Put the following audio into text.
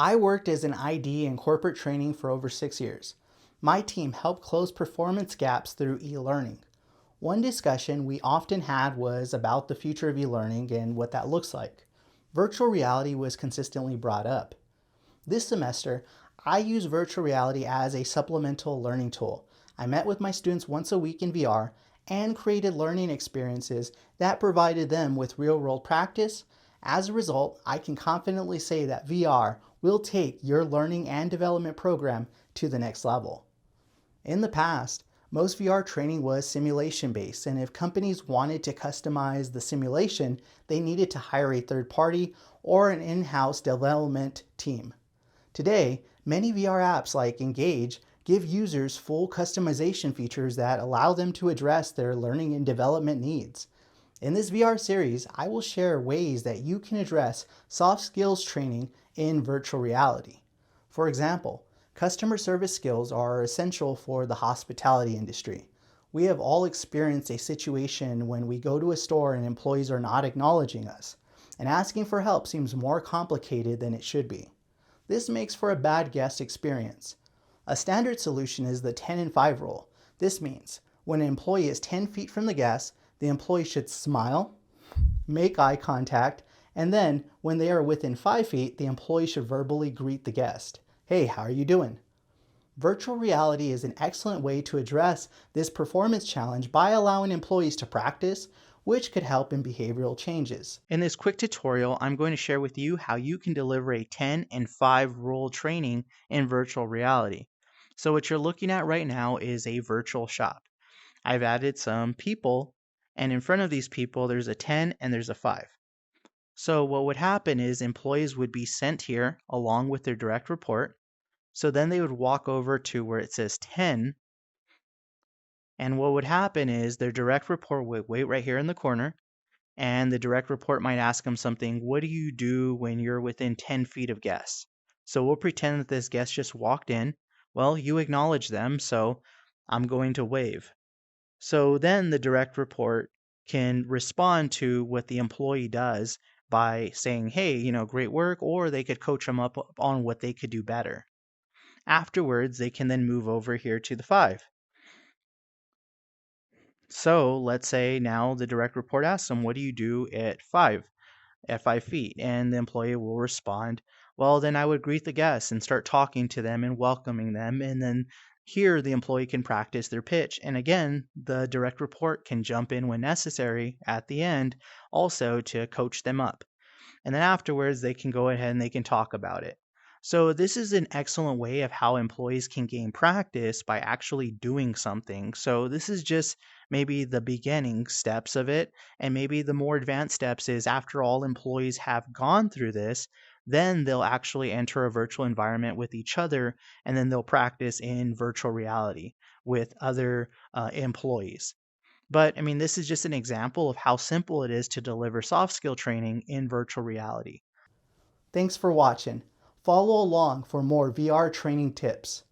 I worked as an ID in corporate training for over 6 years. My team helped close performance gaps through e-learning. One discussion we often had was about the future of e-learning and what that looks like. Virtual reality was consistently brought up. This semester, I use virtual reality as a supplemental learning tool. I met with my students once a week in VR and created learning experiences that provided them with real-world practice. As a result, I can confidently say that VR will take your learning and development program to the next level. In the past, most VR training was simulation-based, and if companies wanted to customize the simulation, they needed to hire a third party or an in-house development team. Today, many VR apps like Engage give users full customization features that allow them to address their learning and development needs. In this VR series, I will share ways that you can address soft skills training in virtual reality. For example, customer service skills are essential for the hospitality industry. We have all experienced a situation when we go to a store and employees are not acknowledging us, and asking for help seems more complicated than it should be. This makes for a bad guest experience. A standard solution is the 10 and 5 rule. This means when an employee is 10 feet from the guest, the employee should smile, make eye contact, and then when they are within 5 feet, the employee should verbally greet the guest. Hey, how are you doing? Virtual reality is an excellent way to address this performance challenge by allowing employees to practice, which could help in behavioral changes. In this quick tutorial, I'm going to share with you how you can deliver a 10 and 5 rule training in virtual reality. So what you're looking at right now is a virtual shop. I've added some people, and in front of these people, there's a 10 and there's a 5. So what would happen is employees would be sent here along with their direct report. So then they would walk over to where it says 10. And what would happen is their direct report would wait right here in the corner, and the direct report might ask them something, what do you do when you're within 10 feet of guests? So we'll pretend that this guest just walked in. Well, you acknowledge them, so I'm going to wave. So then the direct report can respond to what the employee does by saying, hey, great work, or they could coach them up on what they could do better. Afterwards, they can then move over here to the 5. So let's say now the direct report asks them, what do you do at 5 feet? And the employee will respond, well, then I would greet the guests and start talking to them and welcoming them. And then here the employee can practice their pitch. And again, the direct report can jump in when necessary at the end also to coach them up. And then afterwards, they can go ahead and they can talk about it. So this is an excellent way of how employees can gain practice by actually doing something. So this is just maybe the beginning steps of it. And maybe the more advanced steps is after all employees have gone through this, then they'll actually enter a virtual environment with each other, and then they'll practice in virtual reality with other employees. But I mean, this is just an example of how simple it is to deliver soft skill training in virtual reality. Thanks for watching. Follow along for more VR training tips.